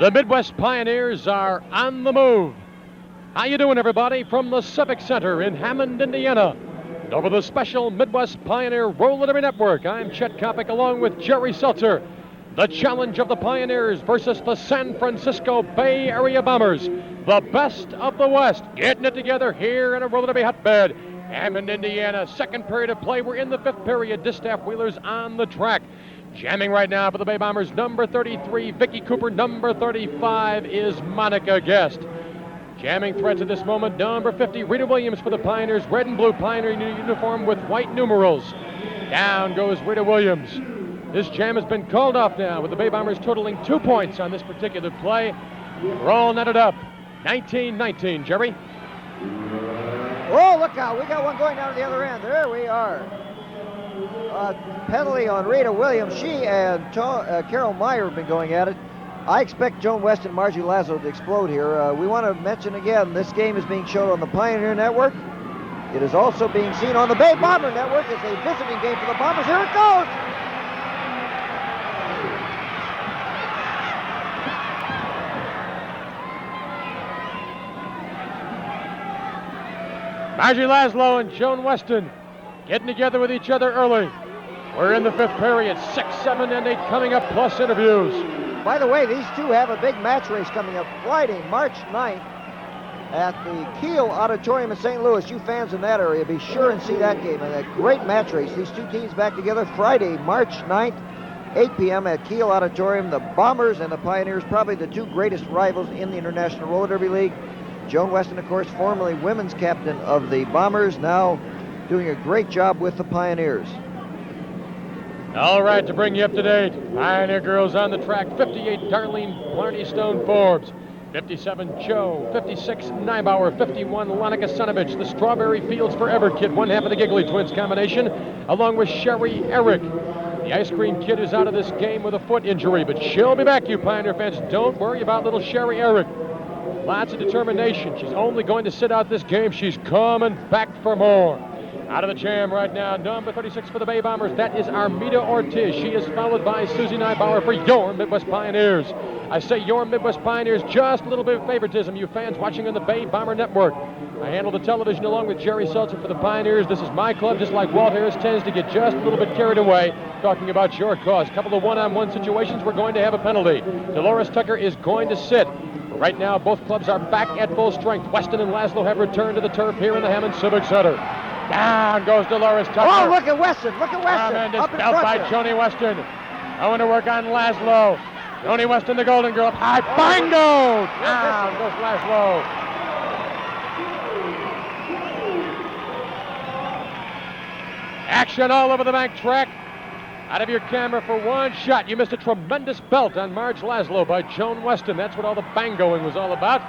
The Midwest Pioneers are on the move. How you doing, everybody? From the Civic Center in Hammond, Indiana. And over the special Midwest Pioneer Roller Derby Network, I'm Chet Kopic along with Jerry Seltzer. The challenge of the Pioneers versus the San Francisco Bay Area Bombers. The best of the West. Getting it together here in a roller derby hotbed. Hammond, Indiana. Second period of play. We're in the fifth period. Distaff Wheelers on the track. Jamming right now for the Bay Bombers, number 33, Vicky Cooper. Number 35 is Monica Guest. Jamming threats at this moment, number 50, Rita Williams for the Pioneers, red and blue Pioneer uniform with white numerals. Down goes Rita Williams. This jam has been called off now with the Bay Bombers totaling 2 points on this particular play. We're all netted up. 19-19, Jerry. Oh, look out. We got one going down to the other end. There we are. Penalty on Rita Williams. She and Carol Meyer have been going at it. I expect Joan West and Margie Laszlo to explode here. We want to mention again, this game is being shown on the Pioneer Network. It is also being seen on the Bay Bomber Network. It's a visiting game for the Bombers. Here it goes! Margie Laszlo and Joan Weston getting together with each other early. We're in the fifth period, 6, 7, and 8 coming up, plus interviews. By the way, these two have a big match race coming up Friday, March 9th at the Kiel Auditorium in St. Louis. You fans in that area, be sure and see that game and a great match race. These two teams back together Friday, March 9th, 8 p.m. at Kiel Auditorium. The Bombers and the Pioneers, probably the two greatest rivals in the International Roller Derby League. Joan Weston, of course, formerly women's captain of the Bombers, now doing a great job with the Pioneers. All right, to bring you up to date, Pioneer girls on the track, 58, Darlene Blarney Stone Forbes, 57, Joe, 56, Neibauer, 51, Lonica Sunovich, the Strawberry Fields Forever Kid, one half of the Giggly Twins combination, along with Sherry Eric. The Ice Cream Kid is out of this game with a foot injury, but she'll be back, you Pioneer fans. Don't worry about little Sherry Eric. Lots of determination. She's only going to sit out this game. She's coming back for more. Out of the jam right now, number 36 for the Bay Bombers. That is Armida Ortiz. She is followed by Susie Neibauer for your Midwest Pioneers. I say your Midwest Pioneers, just a little bit of favoritism, you fans watching on the Bay Bomber Network. I handle the television along with Jerry Seltzer for the Pioneers. This is my club, just like Walt Harris tends to get just a little bit carried away talking about your cause. A couple of one-on-one situations, we're going to have a penalty. Dolores Tucker is going to sit. Right now, both clubs are back at full strength. Weston and Laszlo have returned to the turf here in the Hammond Civic Center. Down goes Dolores Tucker. Oh, look at Weston. Look at Weston. Tremendous belt by Joni Weston. Going to work on Laszlo. Joni Weston, the Golden Girl. High bingo! Down goes Laszlo. Action all over the bank track. Out of your camera for one shot. You missed a tremendous belt on Marge Laszlo by Joan Weston. That's what all the bangoing was all about.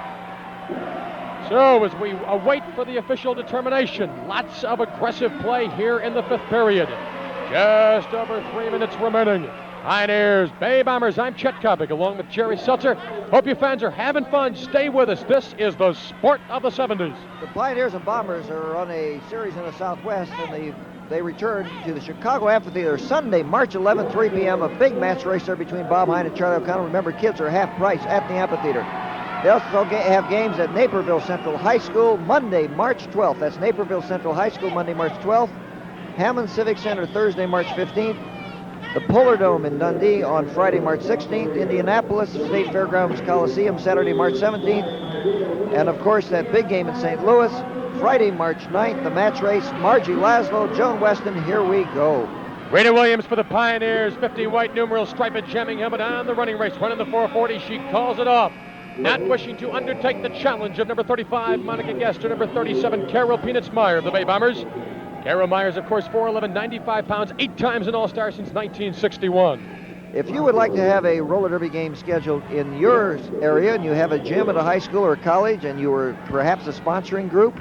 So as we await for the official determination, lots of aggressive play here in the fifth period. Just over 3 minutes remaining. Pioneers, Bay Bombers, I'm Chet Kopic along with Jerry Seltzer. Hope you fans are having fun. Stay with us. This is the sport of the 70s. The Pioneers and Bombers are on a series in the Southwest, and they return to the Chicago Amphitheater Sunday, March 11, 3 p.m. A big match race there between Bob Hine and Charlie O'Connell. Remember, kids are half price at the amphitheater. They also have games at Naperville Central High School Monday, March 12th. That's Naperville Central High School Monday, March 12th. Hammond Civic Center Thursday, March 15th. The Polar Dome in Dundee on Friday, March 16th. Indianapolis State Fairgrounds Coliseum Saturday, March 17th. And, of course, that big game in St. Louis, Friday, March 9th. The match race, Margie Laszlo, Joan Weston, here we go. Rita Williams for the Pioneers, 50 white numeral striped jamming helmet on the running race, running the 440. She calls it off. Not wishing to undertake the challenge of number 35, Monica Guest, or number 37, Carol Peanuts Meyer of the Bay Bombers. Carol Myers, of course, 4'11", 95 pounds, 8 times an All-Star since 1961. If you would like to have a roller derby game scheduled in your area, and you have a gym at a high school or a college, and you are perhaps a sponsoring group,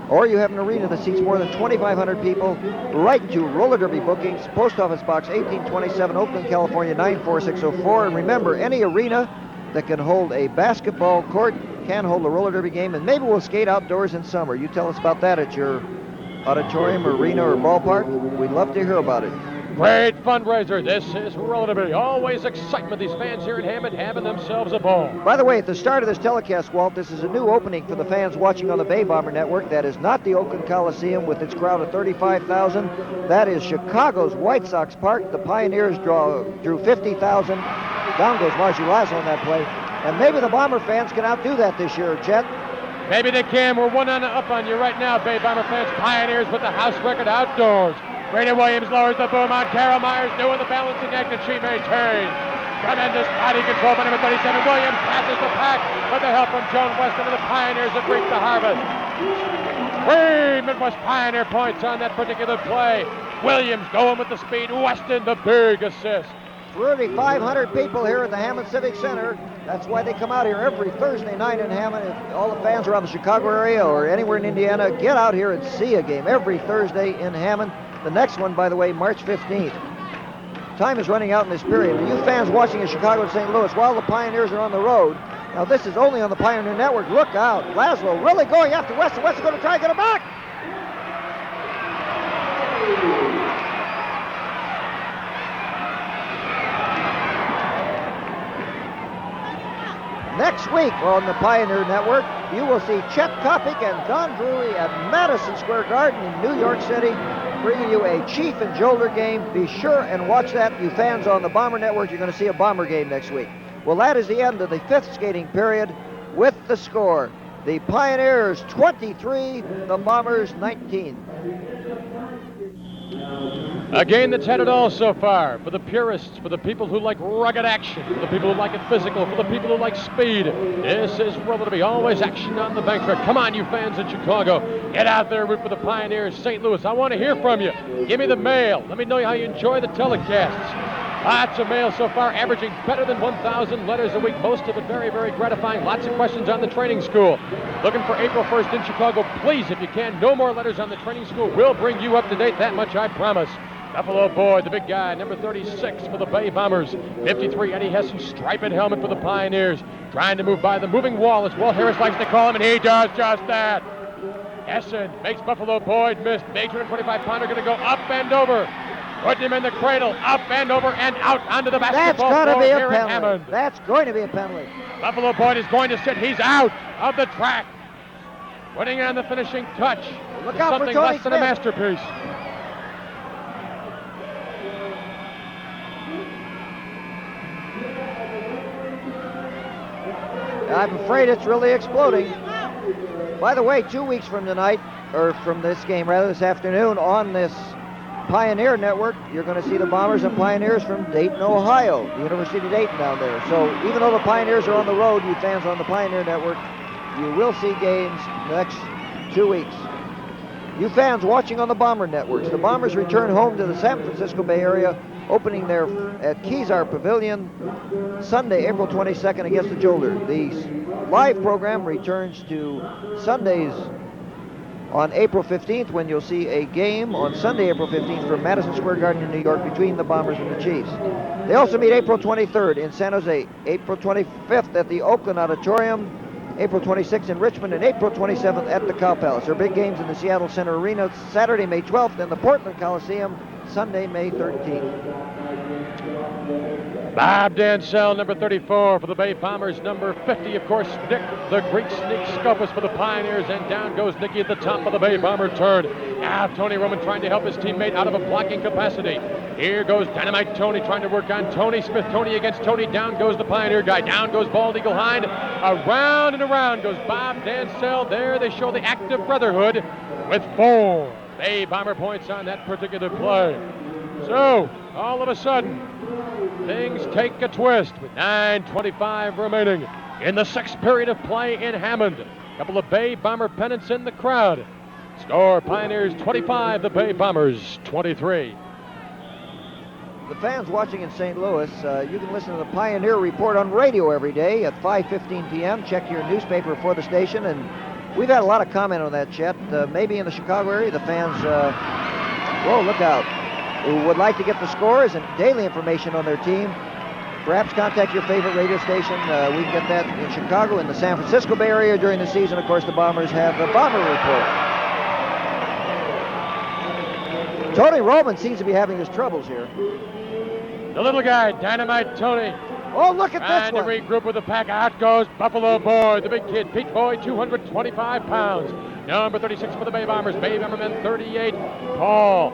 or you have an arena that seats more than 2,500 people, write to Roller Derby Bookings, Post Office Box 1827, Oakland, California, 94604. And remember, any arena that can hold a basketball court can hold a roller derby game, and maybe we'll skate outdoors in summer. You tell us about that at your auditorium or arena or ballpark. We'd love to hear about it. Great fundraiser. This is Rollinaby. Always excitement. These fans here at Hammond having themselves a ball. By the way, at the start of this telecast, Walt, this is a new opening for the fans watching on the Bay Bomber Network. That is not the Oakland Coliseum with its crowd of 35,000. That is Chicago's White Sox Park. The Pioneers drew 50,000. Down goes Marcy Laszlo on that play. And maybe the Bomber fans can outdo that this year, Chet. Maybe they can. We're up on you right now, Bay Bomber fans. Pioneers with the house record outdoors. Brady Williams lowers the boom on Carol Myers doing the balancing act that she maintains. Tremendous body control by number 37. Williams passes the pack with the help from Joan Weston, and the Pioneers have reaped the harvest. 3 Midwest Pioneer points on that particular play. Williams going with the speed. Weston the big assist. 3,500 people here at the Hammond Civic Center. That's why they come out here every Thursday night in Hammond. If all the fans around the Chicago area or anywhere in Indiana, get out here and see a game every Thursday in Hammond. The next one, by the way, March 15th. Time is running out in this period. And you fans watching in Chicago and St. Louis, while the Pioneers are on the road, now this is only on the Pioneer Network. Look out. Laszlo really going after Weston. Weston's going to try and get him back. Next week on the Pioneer Network, you will see Chet Kopic and Don Drury at Madison Square Garden in New York City, bringing you a Chief and Shoulder game. Be sure and watch that. You fans on the Bomber Network, you're going to see a Bomber game next week. Well, that is the end of the 5th skating period with the score. The Pioneers 23, the Bombers 19. A game that's had it all so far. For the purists, for the people who like rugged action, for the people who like it physical, for the people who like speed. This is Rollinaby. Always action on the bank track. Come on, you fans in Chicago. Get out there, root for the Pioneers. St. Louis, I want to hear from you. Give me the mail. Let me know how you enjoy the telecasts. Lots of mail so far, averaging better than 1,000 letters a week. Most of it very, very gratifying. Lots of questions on the training school. Looking for April 1st in Chicago. Please, if you can, no more letters on the training school. We'll bring you up to date. That much I promise. Buffalo Boyd, the big guy, number 36 for the Bay Bombers. 53, Eddie Hesson, striped helmet for the Pioneers. Trying to move by the moving wall, as Walt Harris likes to call him, and he does just that. Hesson makes Buffalo Boyd miss. Big 225-pounder going to go up and over. Putting him in the cradle, up and over and out onto the basketball floor here at Hammond. That's going to be a penalty. Buffalo Boyd is going to sit. He's out of the track. Putting on the finishing touch. Look out something for Tony less than a masterpiece. I'm afraid it's really exploding. By the way, 2 weeks from tonight, or from this game rather, this afternoon on this Pioneer Network, you're going to see the Bombers and Pioneers from Dayton, Ohio, the University of Dayton down there. So even though the Pioneers are on the road, you fans on the Pioneer Network, you will see games the next 2 weeks. You fans watching on the Bomber Networks, the Bombers return home to the San Francisco Bay Area, opening there at Kezar Pavilion Sunday, April 22nd against the Jolder. The live program returns to Sundays on April 15th, when you'll see a game on Sunday, April 15th from Madison Square Garden in New York between the Bombers and the Chiefs. They also meet April 23rd in San Jose, April 25th at the Oakland Auditorium, April 26th in Richmond, and April 27th at the Cow Palace. There are big games in the Seattle Center Arena Saturday, May 12th, and the Portland Coliseum Sunday, May 13th. Bob Dansell, number 34 for the Bay Bombers. Number 50, of course, Nick, the Greek sneak Scopus for the Pioneers. And down goes Nicky at the top of the Bay Bomber turn. Now Tony Roman trying to help his teammate out of a blocking capacity. Here goes Dynamite Tony trying to work on Tony Smith. Tony against Tony. Down goes the Pioneer guy. Down goes Bald Eagle Hind. Around and around goes Bob Dansell. There they show the active brotherhood with 4 Bay Bomber points on that particular play. So, all of a sudden, things take a twist with 9:25 remaining in the 6th period of play in Hammond. A couple of Bay Bomber pennants in the crowd. Score Pioneers 25, the Bay Bombers 23. The fans watching in St. Louis, you can listen to the Pioneer Report on radio every day at 5:15 p.m. Check your newspaper for the station, and we've had a lot of comment on that, Chet. Maybe in the Chicago area, the fans, whoa, look out, who would like to get the scores and daily information on their team, perhaps contact your favorite radio station. We can get that in Chicago. In the San Francisco Bay Area during the season, of course, the Bombers have the Bomber Report. Tony Roman seems to be having his troubles here. The little guy, Dynamite Tony. Oh, look at Trying this to one. regroup with the pack. Out goes Buffalo Boy, the big kid. Pete Boy, 225 pounds. Number 36 for the Bay Bombers. Bay Bombermen, 38. Paul.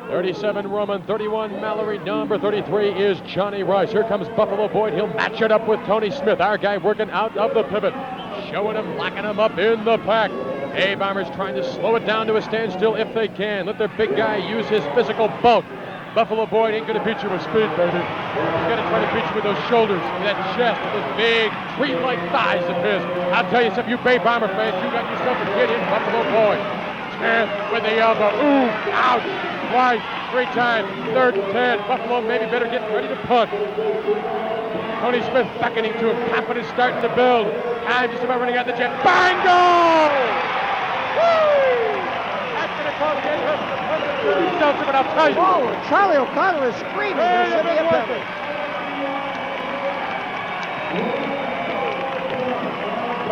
37 Roman, 31 Mallory. Number 33 is Johnny Rice. Here comes Buffalo Boy. He'll match it up with Tony Smith, our guy working out of the pivot. Showing him, locking him up in the pack. Bay Bombers trying to slow it down to a standstill if they can. Let their big guy use his physical bulk. Buffalo Boy ain't going to beat you with speed, baby. He's going to try to beat you with those shoulders, that chest, those big, tree-like thighs of his. I'll tell you something, you Bay Bomber fans, you got yourself a kid in Buffalo Boy. Smith with the elbow. Ooh, ouch. Twice, 3 times, third and 10. Buffalo maybe better get ready to punt. Tony Smith beckoning to him. Confidence starting to build. Time just about running out the jet. Bang, goal! Woo! That's going to cause Eddie Hesson to put it to himself, but I'll tell you. Oh, Charlie O'Connell is screaming. There should be a penalty.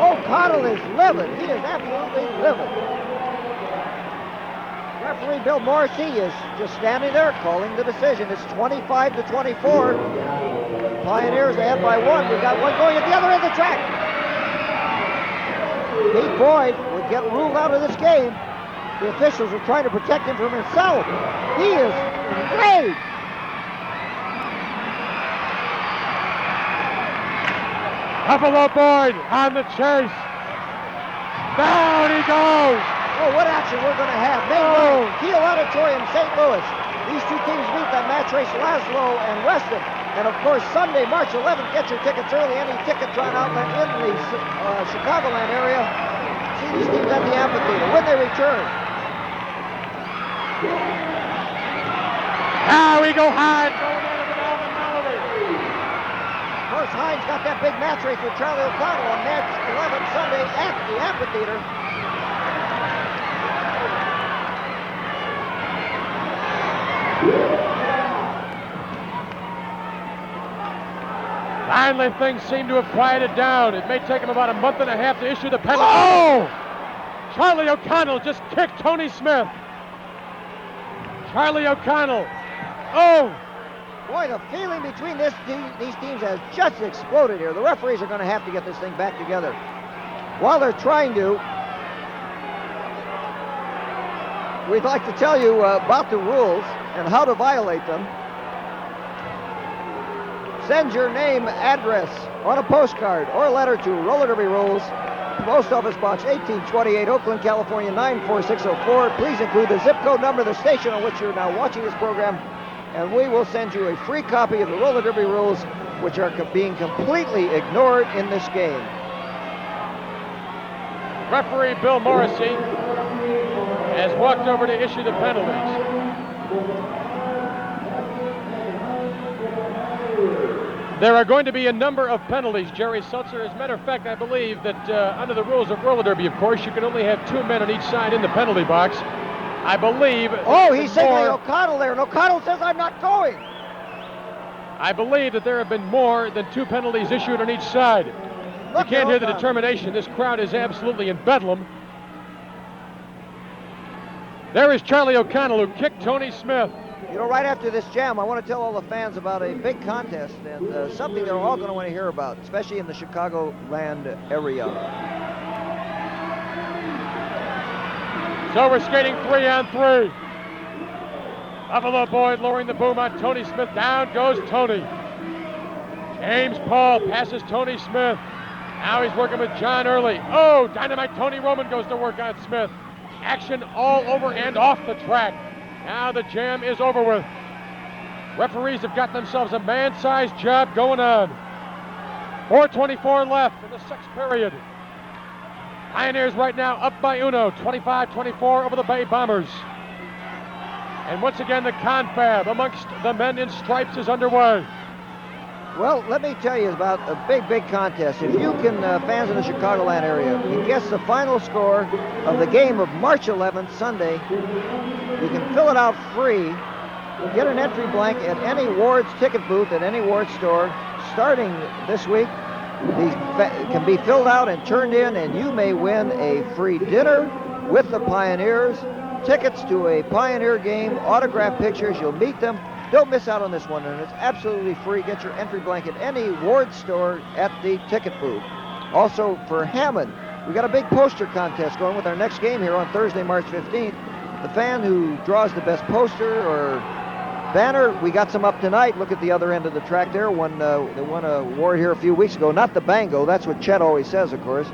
O'Connell is livid. He is absolutely livid. Referee Bill Morrissey is just standing there calling the decision. It's 25-24. Pioneers ahead by 1. We've got one going at the other end of the track. Pete Boyd would get ruled out of this game. The officials are trying to protect him from himself. He is enraged. Buffalo Boyd on the chase. Down he goes. Oh, what action we're going to have. May 9th, Kiel Auditorium, St. Louis. These two teams meet that match race Laszlo and Weston. And of course, Sunday, March 11th, get your tickets early. Any Ticketron outlet in the Chicagoland area. See these teams at the amphitheater when they return. Now we go Hines going into the Alvin Mallory. Of course, Hines got that big match race with Charlie O'Connell on March 11th, Sunday at the amphitheater. Finally, things seem to have quieted down. It may take him about a month and a half to issue the penalty. Oh! Charlie O'Connell just kicked Tony Smith. Charlie O'Connell. Oh! Boy, the feeling between these teams has just exploded here. The referees are going to have to get this thing back together. While they're trying to, we'd like to tell you about the rules and how to violate them. Send your name, address on a postcard or letter to Roller Derby Rules, Post Office Box 1828, Oakland, California 94604. Please include the zip code number of the station on which you're now watching this program, and we will send you a free copy of the Roller Derby Rules, which are being completely ignored in this game. Referee Bill Morrissey has walked over to issue the penalties. There are going to be a number of penalties, Jerry Seltzer. As a matter of fact, I believe that under the rules of roller derby, of course, you can only have 2 men on each side in the penalty box. I believe... Oh, he's signaling O'Connell there, and O'Connell says, I'm not going. I believe that there have been more than 2 penalties issued on each side. You can't hear the determination. This crowd is absolutely in bedlam. There is Charlie O'Connell, who kicked Tony Smith. You know, right after this jam, I want to tell all the fans about a big contest and something they're all going to want to hear about, especially in the Chicagoland area. So we're skating 3-on-3. Buffalo Boyd lowering the boom on Tony Smith. Down goes Tony. James Paul passes Tony Smith. Now he's working with John Early. Oh, Dynamite Tony Roman goes to work on Smith. Action all over and off the track. Now the jam is over with. Referees have got themselves a man-sized job going on. 4:24 left in the 6th period. Pioneers right now up by uno, 25-24 over the Bay Bombers. And once again, the confab amongst the men in stripes is underway. Well, let me tell you about a big contest. If you can, fans in the Chicagoland area, can guess the final score of the game of March 11th, Sunday, you can fill it out free. Get an entry blank at any Ward's ticket booth at any Ward store. Starting this week, these can be filled out and turned in, and you may win a free dinner with the Pioneers tickets to a Pioneer game, autographed pictures. You'll meet them. Don't miss out on this one, and it's absolutely free. Get your entry blanket any Ward store at the ticket booth. Also, for Hammond, we got a big poster contest going with our next game here on Thursday, March 15th. The fan who draws the best poster or banner, we got some up tonight. Look at the other end of the track there. They won a award here a few weeks ago. Not the Bango. That's what Chet always says, of course.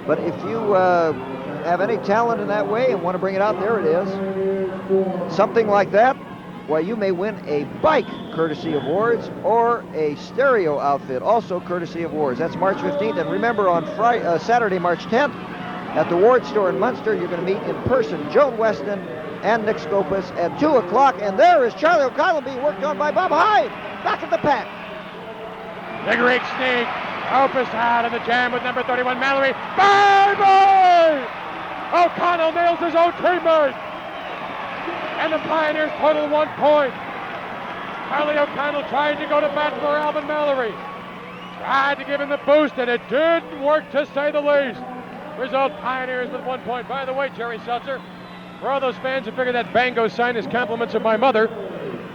But if you have any talent in that way and want to bring it out, there it is. Something like that. Why, you may win a bike courtesy of Wards or a stereo outfit also courtesy of Wards. That's March 15th. And remember, on Saturday, March 10th, at the Ward store in Munster, you're going to meet in person Joan Weston and Nick Scopus at 2 o'clock. And there is Charlie O'Connell being worked on by Bob Hyde. Back at the pack. Big rig sneak. Opus out in the jam with number 31, Mallory. Bye-bye! O'Connell nails his own teammate. And the Pioneers total 1 point. Charlie O'Connell tried to go to bat for Alvin Mallory. Tried to give him the boost, and it didn't work, to say the least. Result, Pioneers with 1 point. By the way, Jerry Seltzer, for all those fans who figure that Bango sign is compliments of my mother,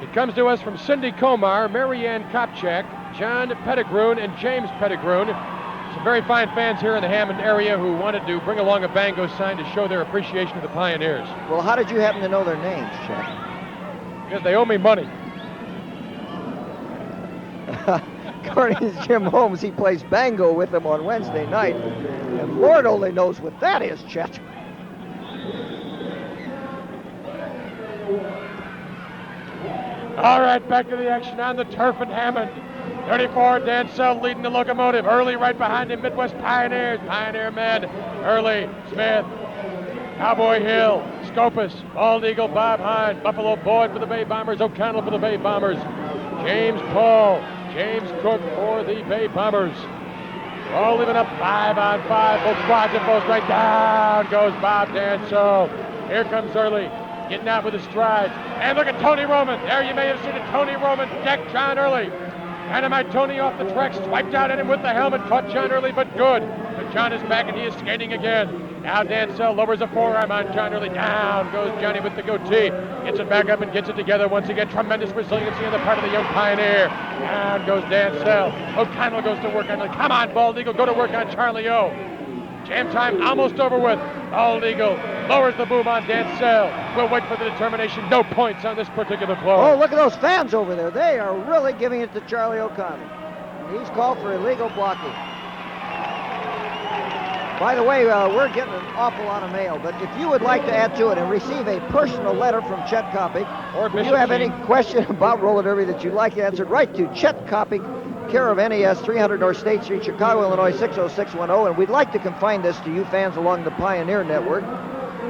it comes to us from Cindy Komar, Marianne Kopchak, John Pettigrew, and James Pettigrew. Some very fine fans here in the Hammond area who wanted to bring along a Bango sign to show their appreciation of the Pioneers. Well, how did you happen to know their names, Chet? Because they owe me money. According to Jim Holmes, he plays Bango with them on Wednesday night. And Lord only knows what that is, Chet. All right, back to the action on the turf in Hammond. 34, Dan Sell leading the locomotive. Early right behind him, Midwest Pioneers. Pioneer men. Early, Smith, Cowboy Hill, Scopus, Bald Eagle, Bob Hine, Buffalo Boyd for the Bay Bombers, O'Connell for the Bay Bombers, James Paul, James Cook for the Bay Bombers. All leaving up 5 on 5. Both squads and both right down goes Bob Danso. Here comes Early, getting out with his strides. And look at Tony Roman. There you may have seen it. Tony Roman decked John Early. Dynamite Tony off the track, swiped out at him with the helmet, caught John Early, but good. But John is back and he is skating again. Now Dansell lowers a forearm on John Early. Down goes Johnny with the goatee. Gets it back up and gets it together once again. Tremendous resiliency on the part of the young Pioneer. Down goes Dansell. O'Connell goes to work on it. Come on, Bald Eagle, go to work on Charlie O. Jam time almost over with. Bald Eagle lowers the boom on Dansell. We'll wait for the determination. No points on this particular play. Oh, look at those fans over there. They are really giving it to Charlie O'Connell. He's called for illegal blocking. By the way, we're getting an awful lot of mail, but if you would like to add to it and receive a personal letter from Chet Kopic, or if you have any question about roller derby that you'd like answered, write to Chet Kopic, care of NES, 300 North State Street, Chicago, Illinois, 60610, and we'd like to confine this to you fans along the Pioneer Network.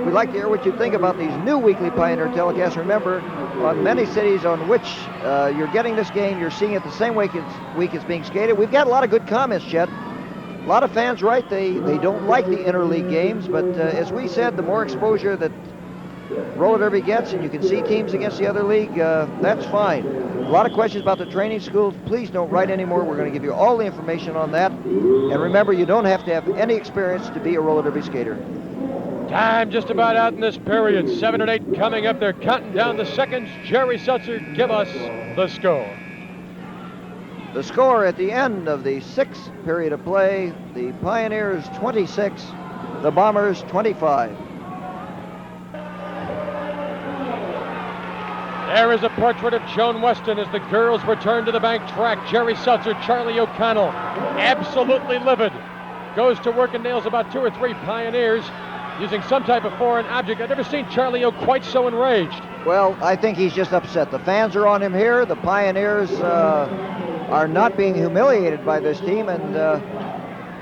We'd like to hear what you think about these new weekly Pioneer telecasts. Remember, on many cities on which you're getting this game, you're seeing it the same week it's being skated. We've got a lot of good comments, Chet. A lot of fans write they don't like the interleague games, but as we said, the more exposure that roller derby gets and you can see teams against the other league, that's fine. A lot of questions about the training schools. Please don't write anymore. We're going to give you all the information on that. And remember, you don't have to have any experience to be a roller derby skater. Time just about out in this period. 7 and 8 coming up. They're counting down the seconds. Jerry Seltzer, give us the score. The score at the end of the 6th period of play, the Pioneers 26, the Bombers 25. There is a portrait of Joan Weston as the girls return to the bank track. Jerry Seltzer, Charlie O'Connell, absolutely livid. Goes to work and nails about 2 or 3 Pioneers using some type of foreign object. I've never seen Charlie O quite so enraged. Well, I think he's just upset. The fans are on him here. The Pioneers are not being humiliated by this team, and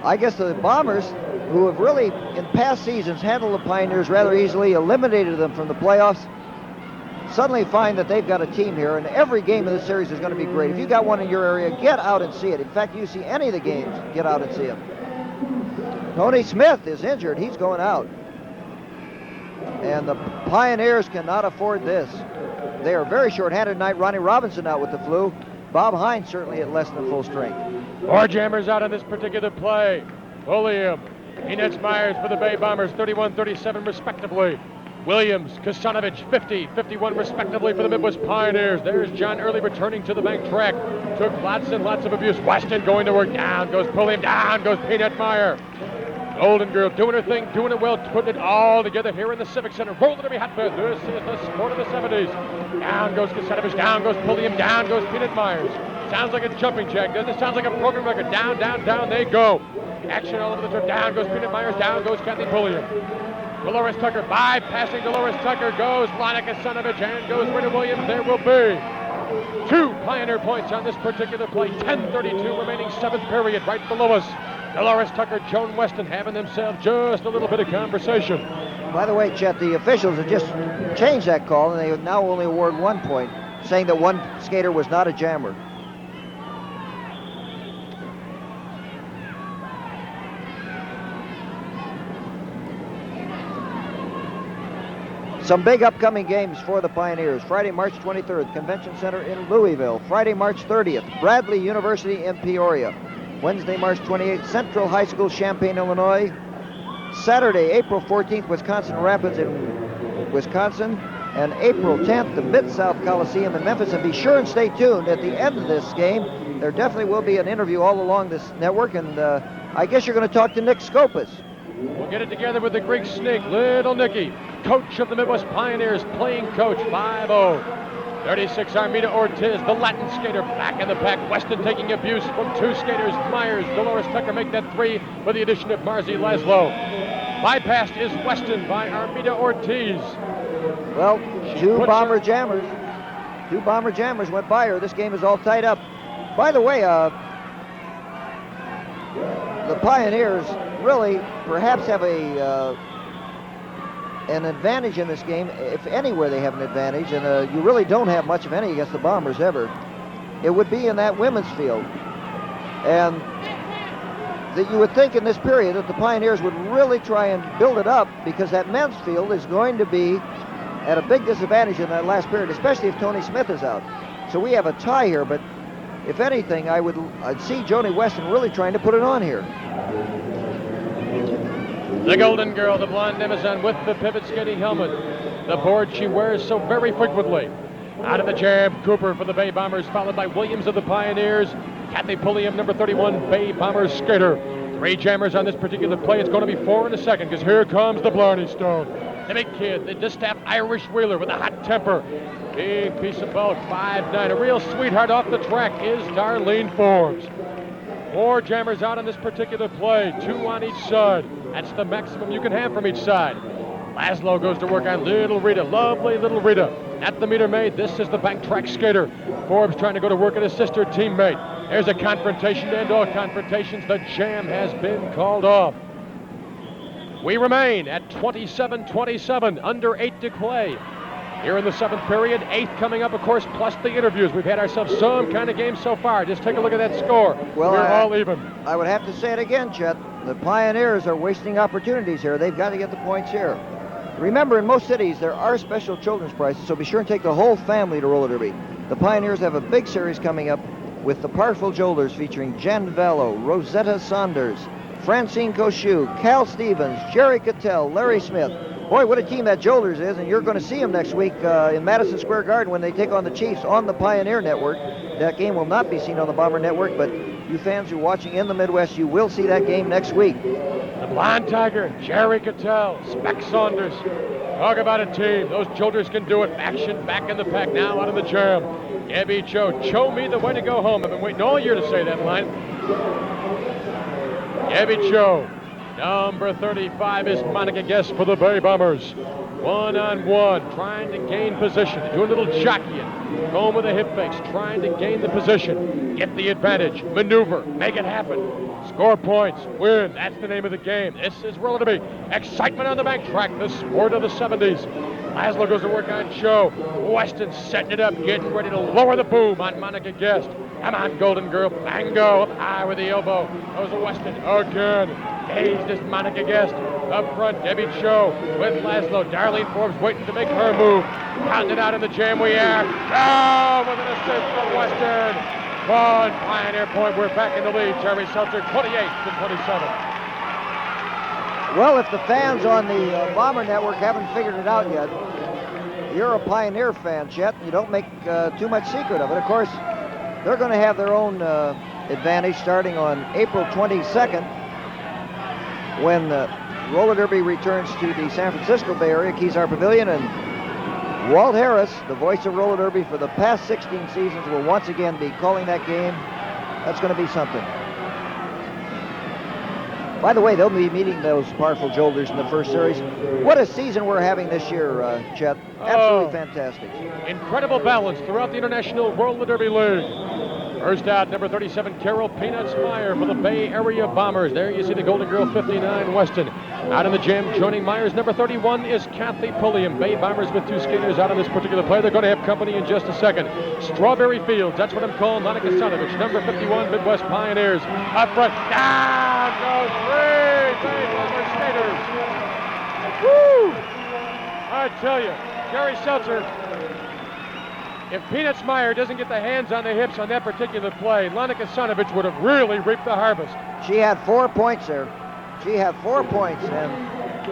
I guess the Bombers, who have really in past seasons handled the Pioneers rather easily, eliminated them from the playoffs, suddenly find that they've got a team here, and every game of the series is going to be great. If you got one in your area, get out and see it. In fact, you see any of the games, get out and see them. Tony Smith is injured. He's going out. And the Pioneers cannot afford this. They are very short-handed tonight. Ronnie Robinson out with the flu. Bob Hine certainly at less than full strength. 4 jammers out on this particular play. William, Inez Myers for the Bay Bombers, 31-37 respectively. Williams, Kasanovich, 50, 51 respectively for the Midwest Pioneers. There's John Early returning to the bank track. Took lots and lots of abuse. Weston going to work. Down goes Pulliam. Down goes Peanut Meyer. Golden Girl doing her thing, doing it well, putting it all together here in the Civic Center. Rolled to be hotbed. This is the sport of the 70s. Down goes Kasanovich. Down goes Pulliam. Down goes Peanut Myers. Sounds like a jumping jack, doesn't it? Sounds like a program record. Down, down, down they go. Action all over the turf. Down goes Peanut Myers. Down goes Kathy Pulliam. Dolores Tucker bypassing Dolores Tucker goes Monica Kasanovich and goes Rita Williams. There will be 2 Pioneer points on this particular play. 10:32 remaining 7th period right below us. Dolores Tucker, Joan Weston having themselves just a little bit of conversation. By the way, Chet, the officials have just changed that call, and they now only award 1 point, saying that one skater was not a jammer. Some big upcoming games for the Pioneers. Friday, March 23rd, Convention Center in Louisville. Friday, March 30th, Bradley University in Peoria. Wednesday, March 28th, Central High School, Champaign, Illinois. Saturday, April 14th, Wisconsin Rapids in Wisconsin. And April 10th, the Mid-South Coliseum in Memphis. And be sure and stay tuned. At the end of this game, there definitely will be an interview all along this network. And I guess you're going to talk to Nick Skopas. We'll get it together with the Greek Snake, Little Nicky, coach of the Midwest Pioneers, playing coach, 5-0. 36, Armida Ortiz, the Latin skater, back in the pack. Weston taking abuse from 2 skaters. Myers, Dolores Tucker make that 3 with the addition of Marzi Laszlo. Bypassed is Weston by Armida Ortiz. Well, 2 Bomber Jammers. 2 Bomber Jammers went by her. This game is all tied up. By the way, the Pioneers really perhaps have an advantage in this game. If anywhere they have an advantage, and you really don't have much of any against the Bombers ever, it would be in that women's field. And that you would think in this period that the Pioneers would really try and build it up, because that men's field is going to be at a big disadvantage in that last period, especially if Tony Smith is out. So we have a tie here, but if anything, I'd see Joni Weston really trying to put it on here. The Golden Girl, the blonde Amazon with the pivot skating helmet. The board she wears so very frequently. Out of the jam, Cooper for the Bay Bombers, followed by Williams of the Pioneers. Kathy Pulliam, number 31, Bay Bombers skater. 3 jammers on this particular play. It's going to be 4 in a second, because here comes the Blarney Stone. The big kid, the distaff Irish wheeler with a hot temper. Big piece of bulk, 5'9". A real sweetheart off the track is Darlene Forbes. 4 jammers out on this particular play, 2 on each side. That's the maximum you can have from each side. Laszlo goes to work on Little Rita, lovely Little Rita. At the meter maid, this is the bank track skater. Forbes trying to go to work at his sister teammate. There's a confrontation, and all confrontations. The jam has been called off. We remain at 27-27, under 8 to play. Here in the 7th period, 8th coming up, of course, plus the interviews. We've had ourselves some kind of game so far. Just take a look at that score. Well, we're all even. I would have to say it again, Chet. The Pioneers are wasting opportunities here. They've got to get the points here. Remember, in most cities, there are special children's prizes, so be sure and take the whole family to roller derby. The Pioneers have a big series coming up with the Powerful Jolers featuring Jen Vallow, Rosetta Saunders, Francine Cochou, Cal Stevens, Jerry Cattell, Larry Smith. Boy, what a team that Jolers is, and you're going to see them next week in Madison Square Garden when they take on the Chiefs on the Pioneer Network. That game will not be seen on the Bomber Network, but you fans who are watching in the Midwest, you will see that game next week. The Blonde Tiger, Jerry Cattell, Spec Saunders. Talk about a team. Those Jolers can do it. Action back in the pack now out of the jam. Gabby Cho, show me the way to go home. I've been waiting all year to say that line. Gabby Cho. Number 35 is Monica Guest for the Bay Bombers. 1-on-1, trying to gain position, do a little jockeying, going with the hip fakes, trying to gain the position, get the advantage, maneuver, make it happen, score points, win. That's the name of the game. This is relative excitement on the back track, the sport of the 70s. Laszlo goes to work on Cho. Weston setting it up, getting ready to lower the boom on Monica Guest. Come on, Golden Girl, bango, up high with the elbow. Goes to Weston again. Dazed is Monica Guest. Up front, Debbie Cho with Laszlo. Darlene Forbes waiting to make her move. Counting it out in the jam we are. Oh, with an assist from Western. 1 Pioneer point. We're back in the lead. Jeremy Seltzer, 28-27. Well, if the fans on the Bomber Network haven't figured it out yet, you're a Pioneer fan, Chet. You don't make too much secret of it. Of course, they're going to have their own advantage starting on April 22nd when roller derby returns to the San Francisco Bay Area, Kezar Pavilion, and Walt Harris, the voice of roller derby for the past 16 seasons, will once again be calling that game. That's going to be something. By the way, they'll be meeting those powerful jolters in the first series. What a season we're having this year, Chet. Absolutely fantastic. Incredible balance throughout the International Roller Derby League. First out, number 37, Carol Peanuts Meyer for the Bay Area Bombers. There you see the Golden Girl 59, Weston. Out in the gym, joining Myers, number 31 is Kathy Pulliam. Bay Bombers with two skaters out on this particular play. They're going to have company in just a second. Strawberry Fields, that's what I'm calling Monica Sonovich, number 51, Midwest Pioneers. Up front, down goes three Bay Bomber skaters. Woo! I tell you, Jerry Seltzer, if Peanuts Meyer doesn't get the hands on the hips on that particular play, Monica Sonovich would have really reaped the harvest. She had 4 points there. She had 4 points, and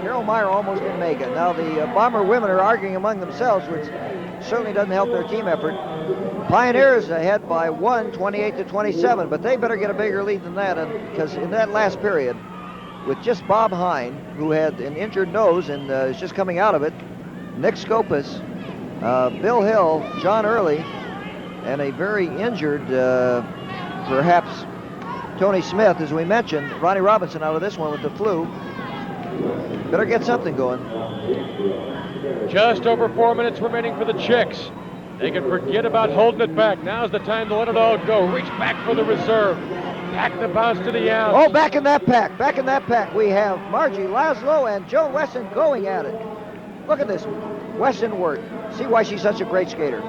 Carol Meyer almost didn't make it. Now, the Bomber women are arguing among themselves, which certainly doesn't help their team effort. Pioneers ahead by 1, 28-27, but they better get a bigger lead than that, because in that last period, with just Bob Hine, who had an injured nose and is just coming out of it, Nick Skopas, Bill Hill, John Early, and a very injured, perhaps, Tony Smith, as we mentioned. Ronnie Robinson out of this one with the flu. Better get something going. Just over 4 minutes remaining for the Chicks. They can forget about holding it back. Now's the time to let it all go. Reach back for the reserve. Back the bounce to the out. Oh, back in that pack. Back in that pack. We have Margie Laszlo and Joan Weston going at it. Look at this. Weston Wirt. See why she's such a great skater.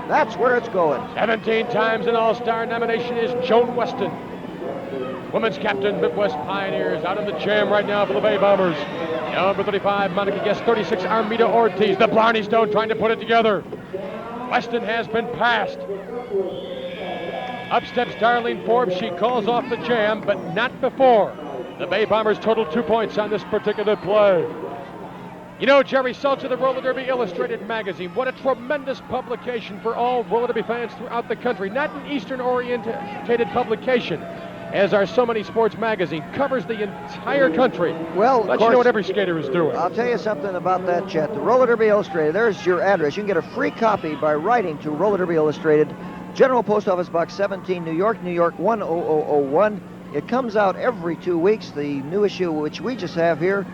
That's where it's going. 17 times an All-Star nomination is Joan Weston. Women's captain, Midwest Pioneers, out in the jam right now for the Bay Bombers. Number 35, Monica Guest, 36, Armida Ortiz. The Blarney Stone trying to put it together. Weston has been passed. Up steps Darlene Forbes. She calls off the jam, but not before. The Bay Bombers total 2 points on this particular play. You know, Jerry Seltzer, the Roller Derby Illustrated magazine, what a tremendous publication for all roller derby fans throughout the country. Not an Eastern-oriented publication, as our So Many Sports magazine covers the entire country. Well, let you know what every skater is doing. I'll tell you something about that, Chet. The Roller Derby Illustrated, there's your address. You can get a free copy by writing to Roller Derby Illustrated, General Post Office Box 17, New York, 10001. It comes out every 2 weeks. The new issue, which we just have here,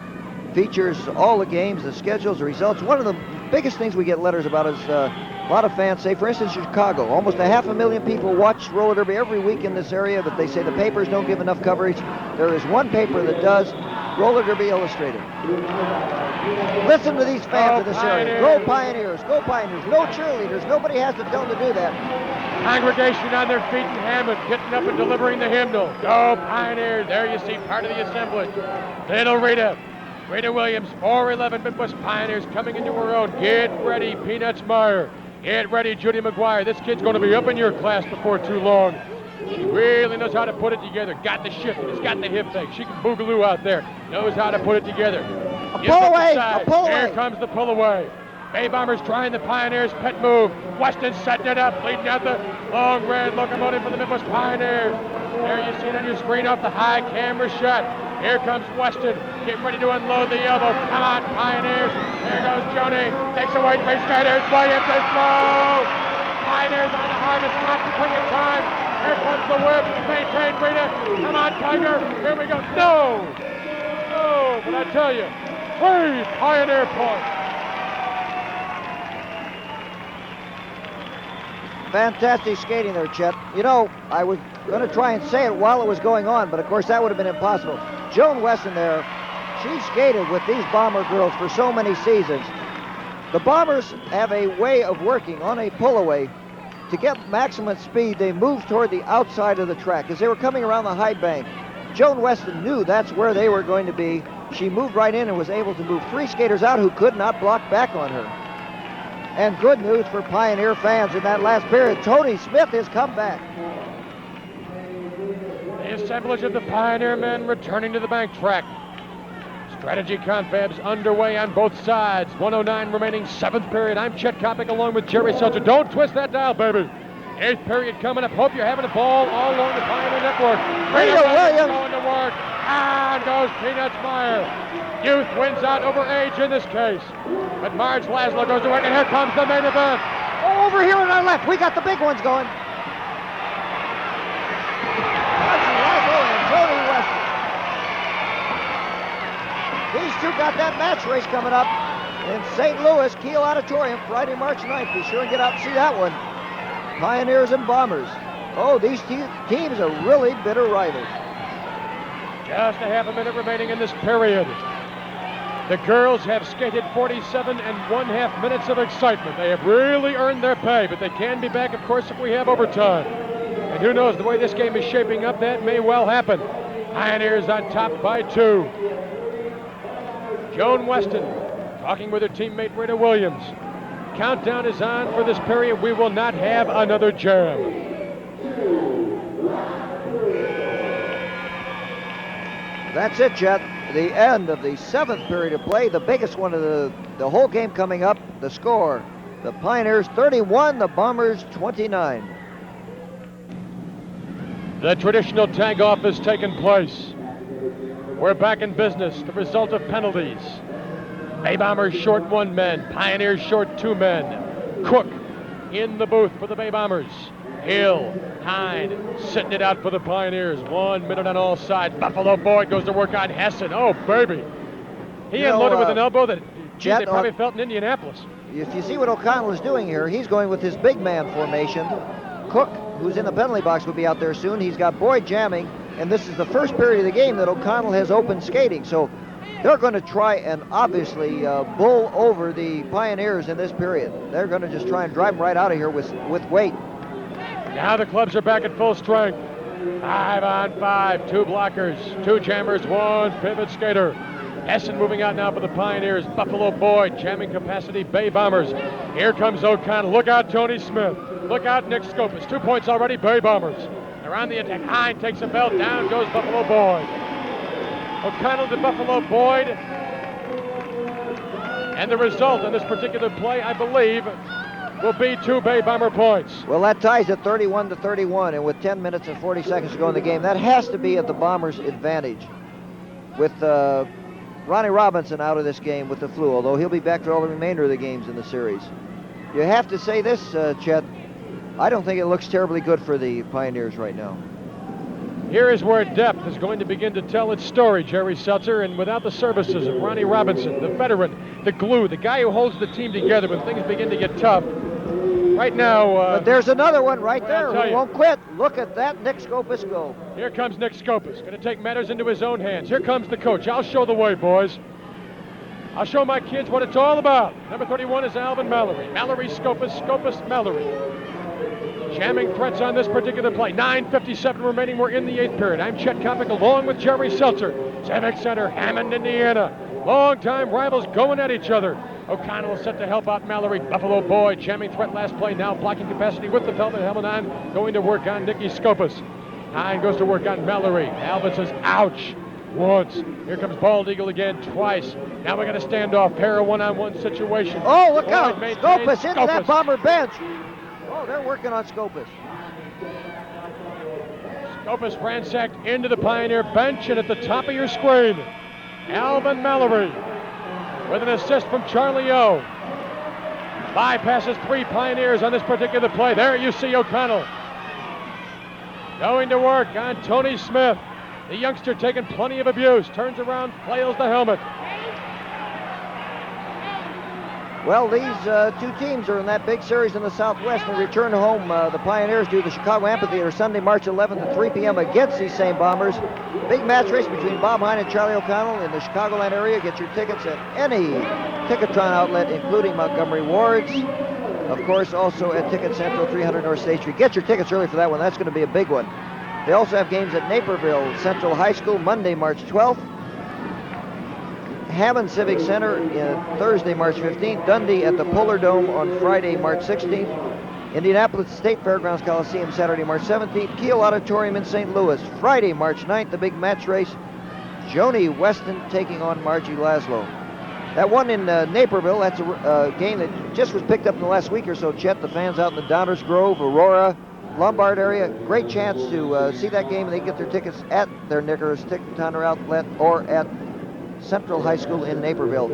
features all the games, the schedules, the results. One of the biggest things we get letters about is a lot of fans say, for instance, Chicago, almost 500,000 people watch roller derby every week in this area, but they say the papers don't give enough coverage. There is one paper that does, Roller Derby Illustrated. Listen to these fans of this area. Go Pioneers, go Pioneers. No cheerleaders, nobody has the film to do that. Congregation on their feet in Hammond, getting up and delivering the hymnal. Go Pioneers. There you see part of the assemblage. Little Rita Williams, 4'11", Midwest Pioneers coming into her own. Get ready, Peanuts Meyer. Get ready, Judy McGuire. This kid's going to be up in your class before too long. She really knows how to put it together. Got the shift. Has got the hip thing. She can boogaloo out there. Knows how to put it together. A pull away. Here comes the pull away. Bay Bombers trying the Pioneers' pet move. Weston setting it up, leading out the long red locomotive for the Midwest Pioneers. There you see it on your screen off the high camera shot. Here comes Weston, getting ready to unload the elbow. Come on, Pioneers. There goes Joni. Takes away three skaters. Williams is slow. Pioneers on the harvest. Got to quick in time. Here comes the whip. Maintain Rita. Come on, Tiger. Here we go. No, but I tell you, 3 Pioneer points. Fantastic skating there, Chet. You know, I was going to try and say it while it was going on, but of course that would have been impossible. Joan Weston there, she skated with these Bomber girls for so many seasons. The Bombers have a way of working on a pull-away. To get maximum speed, they moved toward the outside of the track. As they were coming around the high bank, Joan Weston knew that's where they were going to be. She moved right in and was able to move 3 skaters out who could not block back on her. And good news for Pioneer fans in that last period. Tony Smith has come back. The assemblage of the Pioneer men returning to the bank track. Strategy confabs underway on both sides. 1:09 remaining, 7th period. I'm Chet Kopic along with Jerry Seltzer. Don't twist that dial, baby. 8th period coming up. Hope you're having a ball all along the Pioneer Network. Rita Williams going to work. And goes Peanuts Meyer. Youth wins out over age in this case. But Marge Laszlo goes to work, and here comes the main event. Oh, over here on our left, we got the big ones going. Laszlo and Tony Weston. These two got that match race coming up in St. Louis, Kiel Auditorium, Friday, March 9th. Be sure and get out and see that one. Pioneers and Bombers. Oh, these teams are really bitter rivals. Just a half a minute remaining in this period. The girls have skated 47 1/2 minutes of excitement. They have really earned their pay, but they can be back, of course, if we have overtime. And who knows, the way this game is shaping up, that may well happen. Pioneers on top by 2. Joan Weston talking with her teammate Rita Williams. Countdown is on for this period. We will not have another jam. That's it, Chet. The end of the 7th period of play, the biggest one of the whole game coming up. The score, the Pioneers 31, the Bombers 29. The traditional tag-off has taken place. We're back in business. The result of penalties. Bay Bombers short 1 man, Pioneers short 2 men. Cook in the booth for the Bay Bombers. Hill, Hine, sitting it out for the Pioneers. 1 minute on all sides. Buffalo Boyd goes to work on Hesson. Oh, baby. He unloaded with an elbow that they probably felt in Indianapolis. If you see what O'Connell is doing here, he's going with his big man formation. Cook, who's in the penalty box, will be out there soon. He's got Boyd jamming, and this is the first period of the game that O'Connell has open skating. So they're going to try and obviously bull over the Pioneers in this period. They're going to just try and drive them right out of here with weight. Now the clubs are back at full strength. 5 on 5, 2 blockers, 2 jammers, 1 pivot skater. Hesson moving out now for the Pioneers. Buffalo Boyd, jamming capacity, Bay Bombers. Here comes O'Connell. Look out, Tony Smith. Look out, Nick Scopus. 2 points already, Bay Bombers. They're on the attack. Hine takes a belt. Down goes Buffalo Boyd. O'Connell to Buffalo Boyd. And the result in this particular play, I believe, will be 2 Bay Bomber points. Well, that ties at 31-31, and with 10 minutes and 40 seconds to go in the game, that has to be at the Bombers' advantage. With Ronnie Robinson out of this game with the flu, although he'll be back for all the remainder of the games in the series. You have to say this, Chet, I don't think it looks terribly good for the Pioneers right now. Here is where depth is going to begin to tell its story, Jerry Seltzer, and without the services of Ronnie Robinson, the veteran, the glue, the guy who holds the team together when things begin to get tough. Right now... but there's another one right there who won't quit. Look at that, Nick Scopus go. Here comes Nick Scopus, going to take matters into his own hands. Here comes the coach. I'll show the way, boys. I'll show my kids what it's all about. Number 31 is Alvin Mallory. Mallory, Scopus, Scopus, Mallory. Jamming threats on this particular play. 9:57 remaining. We're in the 8th period. I'm Chet Kopic along with Jerry Seltzer. Civic Center, Hammond, Indiana. Long-time rivals going at each other. O'Connell set to help out Mallory. Buffalo Boyd, jamming threat last play. Now blocking capacity with the velvet helmet on. Going to work on Nicky Scopus. Hine goes to work on Mallory. Alvin says, ouch. Once. Here comes Bald Eagle again, twice. Now we got a standoff. Pair of one-on-one situation. Oh, look out. Scopus into that Bomber bench. Oh, they're working on Scopus. Scopus ransacked into the Pioneer bench, and at the top of your screen, Alvin Mallory with an assist from Charlie O. Bypasses 3 Pioneers on this particular play. There you see O'Connell going to work on Tony Smith. The youngster taking plenty of abuse. Turns around, flails the helmet. Well, these 2 teams are in that big series in the Southwest. They return home. The Pioneers do the Chicago Amphitheater Sunday, March 11th at 3 p.m. against these same Bombers. Big match race between Bob Hine and Charlie O'Connell in the Chicagoland area. Get your tickets at any Ticketron outlet, including Montgomery Ward's. Of course, also at Ticket Central, 300 North State Street. Get your tickets early for that one. That's going to be a big one. They also have games at Naperville Central High School, Monday, March 12th. Hammond Civic Center Thursday, March 15th. Dundee at the Polar Dome on Friday, March 16th. Indianapolis State Fairgrounds Coliseum Saturday, March 17th. Kiel Auditorium in St. Louis Friday, March 9th. The big match race Joni Weston taking on Margie Laszlo. That one in Naperville, that's a game that just was picked up in the last week or so, Chet. The fans out in the Downers Grove, Aurora, Lombard area, great chance to see that game. They get their tickets at their Knickers Ticket-Towner Outlet or at Central High School in Naperville.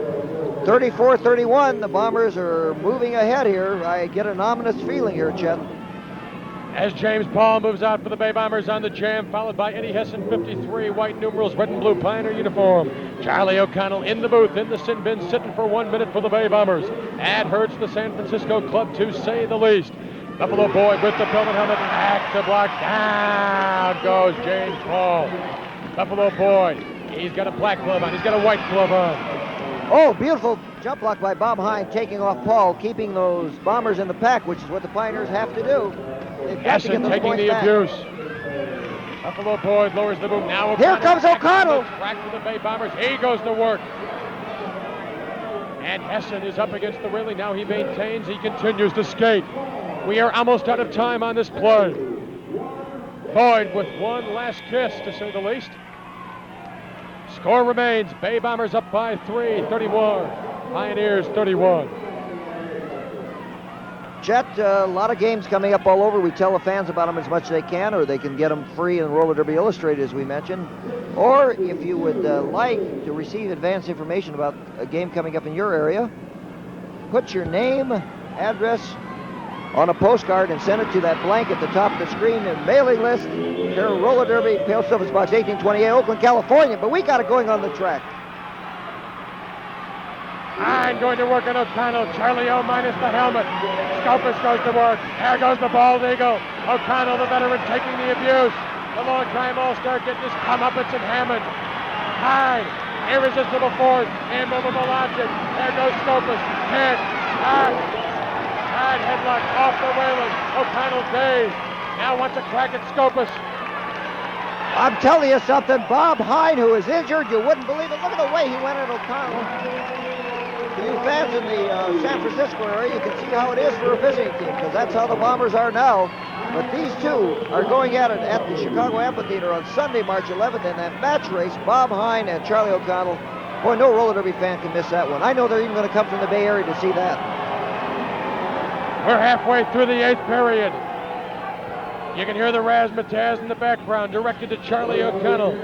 34-31, the Bombers are moving ahead here. I get an ominous feeling here, Chet. As James Paul moves out for the Bay Bombers on the jam, followed by Eddie Hesson, 53, white numerals, red and blue Pioneer uniform. Charlie O'Connell in the booth, in the sin bin, sitting for 1 minute for the Bay Bombers. That hurts the San Francisco club, to say the least. Buffalo Boy with the pellet helmet, back to block. Down goes James Paul. Buffalo Boy, he's got a black glove on, he's got a white glove on. Oh, beautiful jump block by Bob Hine, taking off Paul, keeping those Bombers in the pack, which is what the Pioneers have to do. Hesson taking the abuse. Buffalo Boy lowers the boom. Now here comes O'Connell. Track for the Bay Bombers. He goes to work. And Hesson is up against the railing. Now he maintains. He continues to skate. We are almost out of time on this play. Boyd with one last kiss, to say the least. Score remains. Bay Bombers up by 3, 31. Pioneers 31. Chet, a lot of games coming up all over. We tell the fans about them as much as they can, or they can get them free in Roller Derby Illustrated, as we mentioned. Or if you would like to receive advance information about a game coming up in your area, put your name, address on a postcard and send it to that blank at the top of the screen and mailing list. Here, Roller Derby, Post Office Box 1828, Oakland, California. But we got it going on the track. I'm going to work on O'Connell. Charlie O minus the helmet. Scopus goes to work. There goes the bald eagle. O'Connell, the veteran, taking the abuse. The long-time all-star getting his comeuppance in Hammond. High, irresistible force, immovable object. There goes Scopus. Hit, hard headlock off the railing. O'Connell dazed. Now wants a crack at Scopus. I'm telling you something. Bob Hine, who is injured, you wouldn't believe it. Look at the way he went at O'Connell. For you fans in the San Francisco area, you can see how it is for a visiting team, because that's how the Bombers are now. But these two are going at it at the Chicago Amphitheater on Sunday, March 11th, in that match race, Bob Hine and Charlie O'Connell. Boy, no roller derby fan can miss that one. I know they're even going to come from the Bay Area to see that. We're halfway through the 8th period. You can hear the razzmatazz in the background, directed to Charlie O'Connell.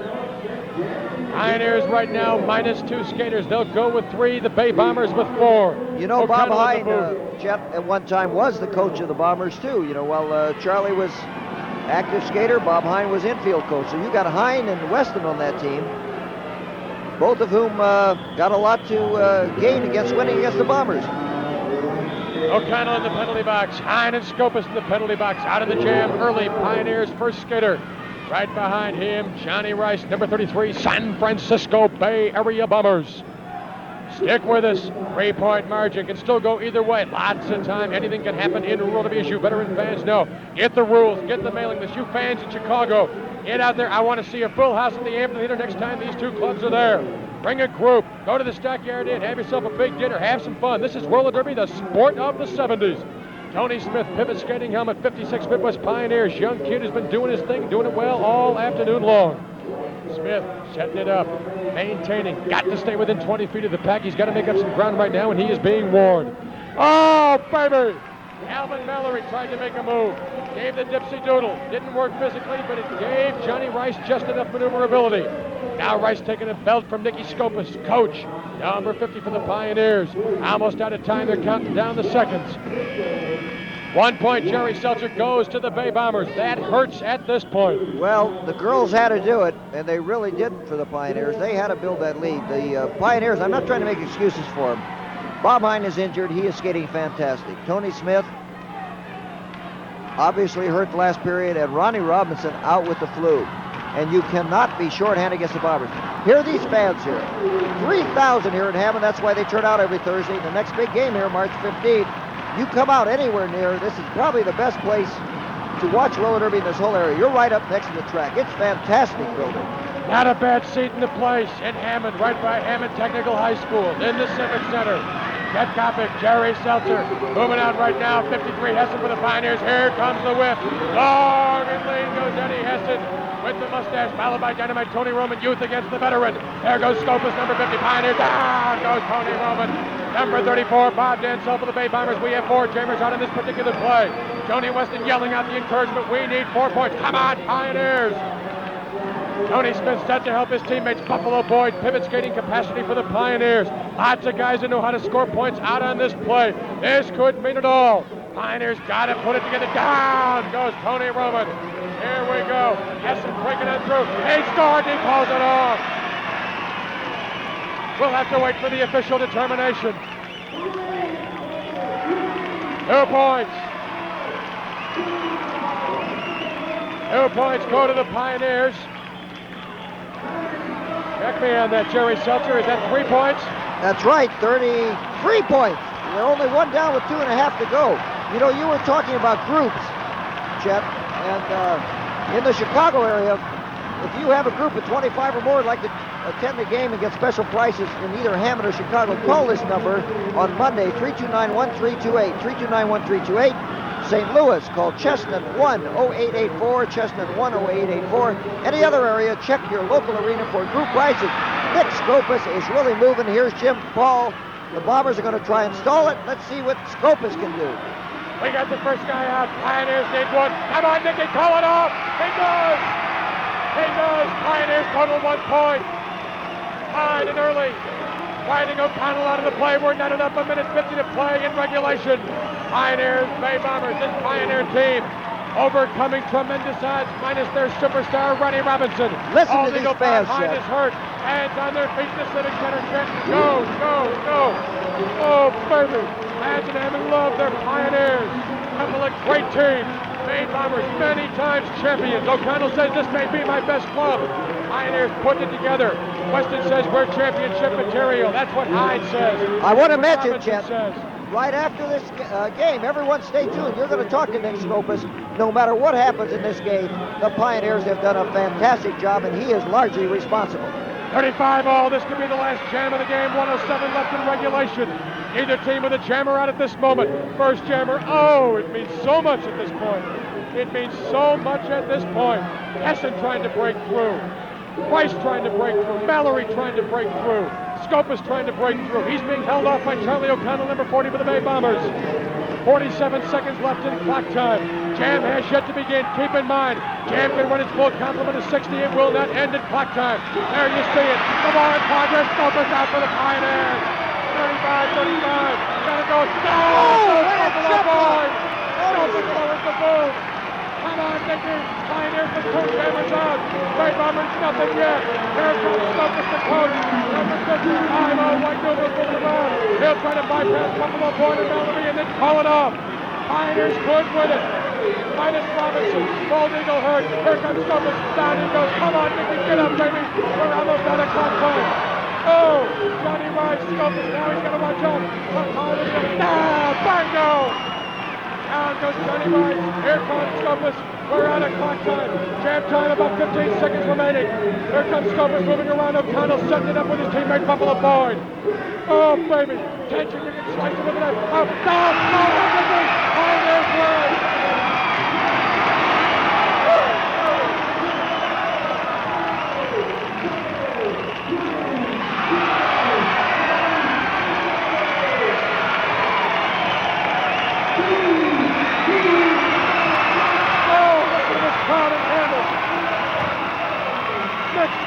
Pioneers right now -2 skaters. They'll go with 3. The Bay Bombers with 4. You know, O'Connell Bob Hine, Jeff, at one time was the coach of the Bombers too. You know, while Charlie was active skater, Bob Hine was infield coach. So you got Hine and Weston on that team, both of whom got a lot to gain against winning against the Bombers. O'Connell in the penalty box. Hine and Scopus in the penalty box. Out of the jam early. Pioneers first skater. Right behind him, Johnny Rice, number 33, San Francisco Bay Area Bombers. Stick with us. 3-point margin can still go either way. Lots of time. Anything can happen in roller derby, as you veteran fans know. Get the rules. Get the mailing list. You fans in Chicago, get out there. I want to see a full house at the amphitheater next time these two clubs are there. Bring a group. Go to the Stockyard Inn. Have yourself a big dinner. Have some fun. This is roller derby, the sport of the 70s. Tony Smith, pivot skating helmet, 56 Midwest Pioneers. Young kid has been doing his thing, doing it well all afternoon long. Smith setting it up, maintaining. Got to stay within 20 feet of the pack. He's got to make up some ground right now, and he is being warned. Oh, baby! Alvin Mallory tried to make a move. Gave the dipsy doodle. Didn't work physically, but it gave Johnny Rice just enough maneuverability. Now Rice taking a belt from Nicky Scopus, coach. Number 50 for the Pioneers. Almost out of time. They're counting down the seconds. 1 point, Jerry Seltzer goes to the Bay Bombers. That hurts at this point. Well, the girls had to do it, and they really didn't for the Pioneers. They had to build that lead. The Pioneers, I'm not trying to make excuses for them. Bob Hine is injured. He is skating fantastic. Tony Smith obviously hurt the last period, and Ronnie Robinson out with the flu. And you cannot be shorthanded against the Bombers. Here are these fans here. 3,000 here in Hammond. That's why they turn out every Thursday. The next big game here, March 15th. You come out anywhere near, this is probably the best place to watch roller derby in this whole area. You're right up next to the track. It's fantastic building. Not a bad seat in the place in Hammond, right by Hammond Technical High School, in the Civic Center. Jet Kopic, Jerry Seltzer moving out right now. 53 Hesson for the Pioneers. Here comes the whip. Long and lean goes Eddie Hesson with the mustache, followed by Dynamite Tony Roman. Youth against the veteran. There goes Scopus, number 50 Pioneer. Down goes Tony Roman. Number 34, Bob Dansell for the Bay Bombers. We have 4 Jammers out in this particular play. Tony Weston yelling out the encouragement. We need 4 points. Come on, Pioneers. Tony Smith set to help his teammates. Buffalo Boyd, pivot skating capacity for the Pioneers. Lots of guys that know how to score points out on this play. This could mean it all. Pioneers got to put it together. Down goes Tony Roman. Here we go. Hesson breaking it through. He scored. He calls it off. We'll have to wait for the official determination. 2 points. 2 points go to the Pioneers. Check me on that, Jerry Seltzer. Is that 3 points? That's right, 33 points. They're only 1 down with 2.5 to go. You know, you were talking about groups, Chet, and in the Chicago area, if you have a group of 25 or more, like to attend the game and get special prices in either Hammond or Chicago, call this number on Monday, 329-1328, 329-1328. St. Louis, call Chestnut 1-0884, Chestnut 1-0884. Any other area, check your local arena for group prices. Nick Scopus is really moving. Here's Jim Paul. The Bombers are going to try and stall it. Let's see what Scopus can do. We got the first guy out. Pioneers need 1. Come on, Nicky, call it off. He does. He does. Pioneers total 1 point. Tied and early. Riding O'Connell out of the play. We're netted up 1 minute 50 to play in regulation. Pioneers, Bay Bombers, this Pioneer team overcoming tremendous odds minus their superstar, Ronnie Robinson. Listen All to these legal fans, behind Chef. is hurt. Hands on their feet in the Civic Center. Go, go, go. Oh, baby. Fans and Hammond love their Pioneers. Couple of great teams. Bay Bombers, many times champions. O'Connell says this may be my best club. Pioneers put it together. Weston says we're championship material. That's what Hyde says. I want to That's what mention, Robinson Chet, says. right after this game, everyone stay tuned. You're going to talk to Nick Scopus. No matter what happens in this game, the Pioneers have done a fantastic job, and he is largely responsible. 35 all. This could be the last jam of the game. 107 left in regulation. Either team with a jammer out at this moment. First jammer. Oh, it means so much at this point. It means so much at this point. Hesson trying to break through. Price trying to break through. Mallory trying to break through. Scopus trying to break through. He's being held off by Charlie O'Connell, number 40 for the Bay Bombers. 47 seconds left in clock time. Jam has yet to begin. Keep in mind, Jam can run its full complement of 60. It will not end in clock time. There you see it. The ball in progress. Scopus out for the Pioneers. 35-35. Gotta go. No! Buffalo Boyd. Scopus lowers the boom. Come on, Nicky. Pioneers with 2 jammers out. Bay Bombers nothing yet. Here comes Scopus, the coach. Number 55. White Newman moving around. He'll try to bypass Buffalo Boyd and Mallory and then call it off. Pioneers could win it. Minus Robinson. Bald Eagle hurt. Here comes Scopus. Down he goes. Come on, Nicky. Get up, baby. We're almost out of clock time. Oh, Johnny rides Scopus. Now he's got to watch out. Bingo! Down goes Johnny Rice. Here comes Scopus. We're out of clock time. Jam time, about 15 seconds remaining. Here comes Scopus moving around. O'Connell setting it up with his teammate Buffalo Boyd. Oh, baby. Tension, you can slice it with the knife. Oh, stop! No, everything! Pioneers win!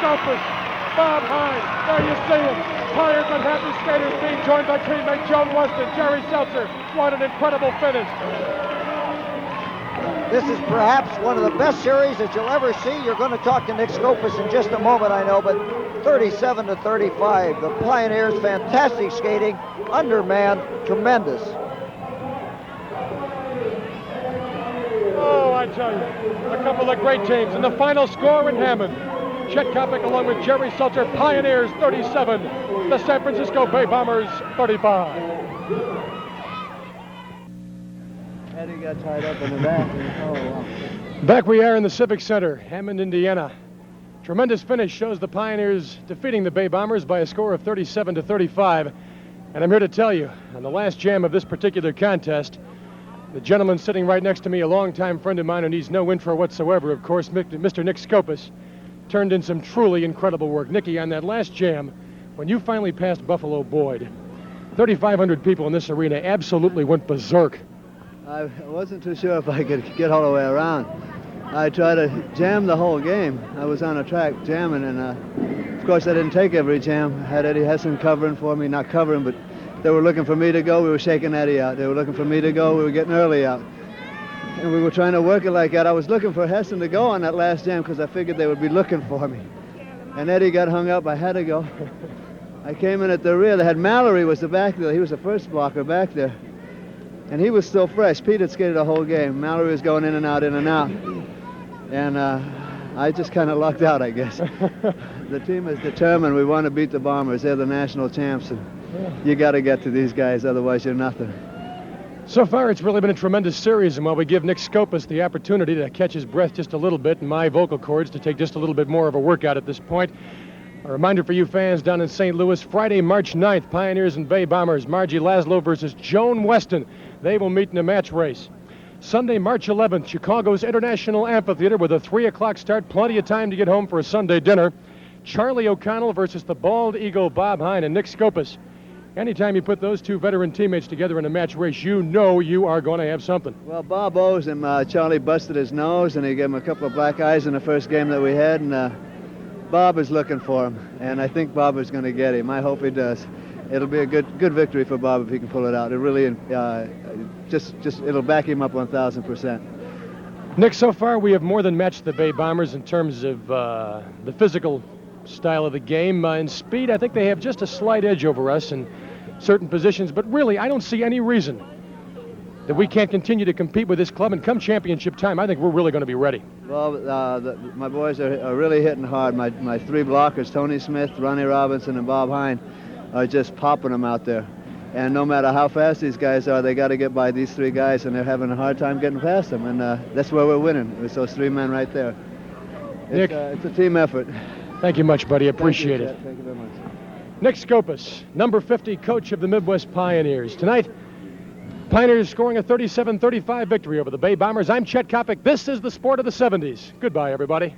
Scopus, Bob Hyde, there you see him. Tired but happy skaters being joined by teammate Joe Weston, Jerry Seltzer. What an incredible finish. This is perhaps one of the best series that you'll ever see. You're going to talk to Nick Scopus in just a moment, I know, but 37-35. The Pioneers, fantastic skating, undermanned, tremendous. Oh, I tell you, a couple of great teams. And the final score in Hammond. Chet Kopic along with Jerry Seltzer, Pioneers 37, the San Francisco Bay Bombers 35. Eddie got tied up in the back. Oh, wow. Back we are in the Civic Center, Hammond, Indiana. Tremendous finish shows the Pioneers defeating the Bay Bombers by a score of 37-35. And I'm here to tell you, on the last jam of this particular contest, the gentleman sitting right next to me, a longtime friend of mine who needs no intro whatsoever, of course, Mr. Nick Skopas, turned in some truly incredible work. Nicky, on that last jam, when you finally passed Buffalo Boyd, 3,500 people in this arena absolutely went berserk. I wasn't too sure if I could get all the way around. I tried to jam the whole game. I was on a track jamming, and of course I didn't take every jam. I had Eddie Hesson covering for me, not covering, but they were looking for me to go. We were shaking Eddie out. They were looking for me to go. We were getting early out. And we were trying to work it like that. I was looking for Hesson to go on that last jam because I figured they would be looking for me. And Eddie got hung up. I had to go. I came in at the rear. They had Mallory was the back there. He was the first blocker back there. And he was still fresh. Pete had skated the whole game. Mallory was going in and out, in and out. And I just kind of lucked out, I guess. The team is determined. We want to beat the Bombers. They're the national champs. And you got to get to these guys, otherwise you're nothing. So far, it's really been a tremendous series, and while we give Nick Skopas the opportunity to catch his breath just a little bit and my vocal cords to take just a little bit more of a workout at this point, a reminder for you fans down in St. Louis, Friday, March 9th, Pioneers and Bay Bombers, Margie Laszlo versus Joan Weston. They will meet in a match race. Sunday, March 11th, Chicago's International Amphitheater with a 3 o'clock start, plenty of time to get home for a Sunday dinner. Charlie O'Connell versus the Bald Eagle, Bob Hine and Nick Skopas. Anytime you put those two veteran teammates together in a match race, you know you are going to have something. Well, Bob owes him. Charlie busted his nose, and he gave him a couple of black eyes in the first game that we had, and Bob is looking for him, and I think Bob is going to get him. I hope he does. It'll be a good victory for Bob if he can pull it out. It really, it'll back him up 1,000%. Nick, so far we have more than matched the Bay Bombers in terms of the physical style of the game. In speed, I think they have just a slight edge over us in certain positions, but really, I don't see any reason that we can't continue to compete with this club, and come championship time, I think we're really going to be ready. Well, my boys are really hitting hard. My three blockers, Tony Smith, Ronnie Robinson, and Bob Hine, are just popping them out there. And no matter how fast these guys are, they got to get by these three guys, and they're having a hard time getting past them. And that's where we're winning. It's those three men right there. Nick, it's a team effort. Thank you much, buddy. Appreciate it. Thank you very much. Nick Skopas, number 50, coach of the Midwest Pioneers. Tonight, Pioneers scoring a 37-35 victory over the Bay Bombers. I'm Chet Kopic. This is the sport of the 70s. Goodbye, everybody.